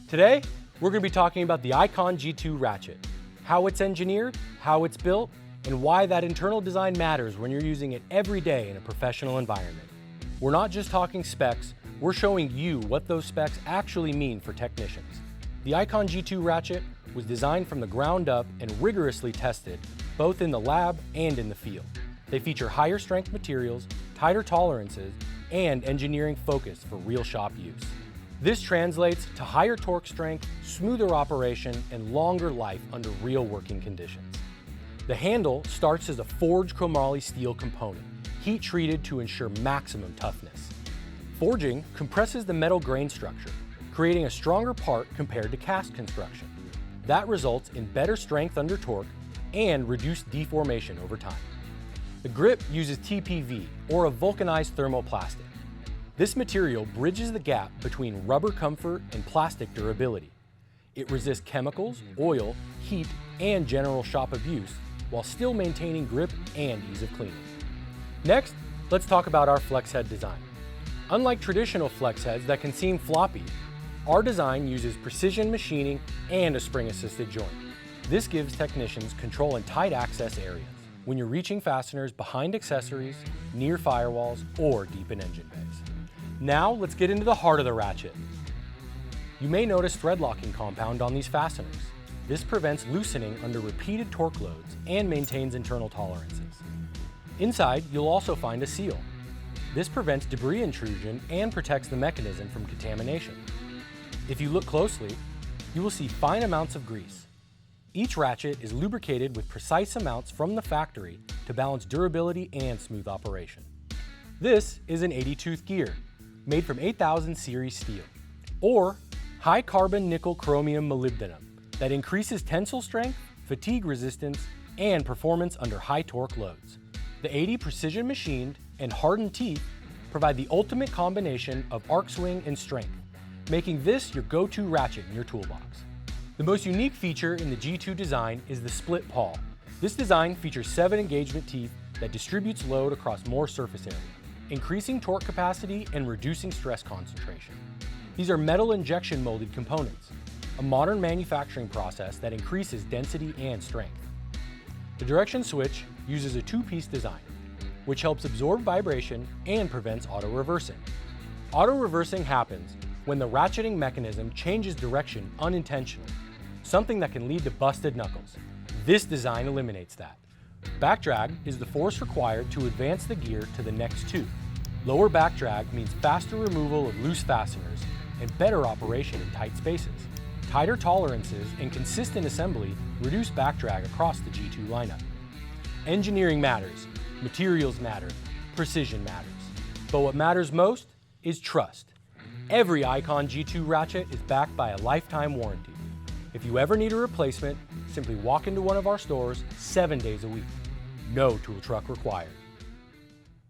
Today, we're going to be talking about the ICON G2 Ratchet, how it's engineered, how it's built, and why that internal design matters when you're using it every day in a professional environment. We're not just talking specs, we're showing you what those specs actually mean for technicians. The ICON G2 Ratchet was designed from the ground up and rigorously tested, both in the lab and in the field. They feature higher strength materials, tighter tolerances, and engineering focus for real shop use. This translates to higher torque strength, smoother operation, and longer life under real working conditions. The handle starts as a forged chromoly steel component, heat treated to ensure maximum toughness. Forging compresses the metal grain structure, creating a stronger part compared to cast construction. That results in better strength under torque and reduced deformation over time. The grip uses TPV, or a vulcanized thermoplastic. This material bridges the gap between rubber comfort and plastic durability. It resists chemicals, oil, heat, and general shop abuse while still maintaining grip and ease of cleaning. Next, let's talk about our flex head design. Unlike traditional flex heads that can seem floppy, our design uses precision machining and a spring-assisted joint. This gives technicians control in tight access areas when you're reaching fasteners behind accessories, near firewalls, or deep in engine bays. Now let's get into the heart of the ratchet. You may notice thread locking compound on these fasteners. This prevents loosening under repeated torque loads and maintains internal tolerances. Inside, you'll also find a seal. This prevents debris intrusion and protects the mechanism from contamination. If you look closely, you will see fine amounts of grease. Each ratchet is lubricated with precise amounts from the factory to balance durability and smooth operation. This is an 80-tooth gear, made from 8000 series steel, or high carbon nickel chromium molybdenum that increases tensile strength, fatigue resistance, and performance under high torque loads. The 80 precision machined and hardened teeth provide the ultimate combination of arc swing and strength, making this your go-to ratchet in your toolbox. The most unique feature in the G2 design is the split pawl. This design features 7 engagement teeth that distributes load across more surface area, increasing torque capacity and reducing stress concentration. These are metal injection molded components, a modern manufacturing process that increases density and strength. The direction switch uses a 2-piece design, which helps absorb vibration and prevents auto-reversing. Auto-reversing happens when the ratcheting mechanism changes direction unintentionally, something that can lead to busted knuckles. This design eliminates that. Back drag is the force required to advance the gear to the next tooth. Lower back drag means faster removal of loose fasteners and better operation in tight spaces. Tighter tolerances and consistent assembly reduce back drag across the G2 lineup. Engineering matters, materials matter, precision matters. But what matters most is trust. Every ICON G2 ratchet is backed by a lifetime warranty. If you ever need a replacement, simply walk into one of our stores 7 days a week. No tool truck required.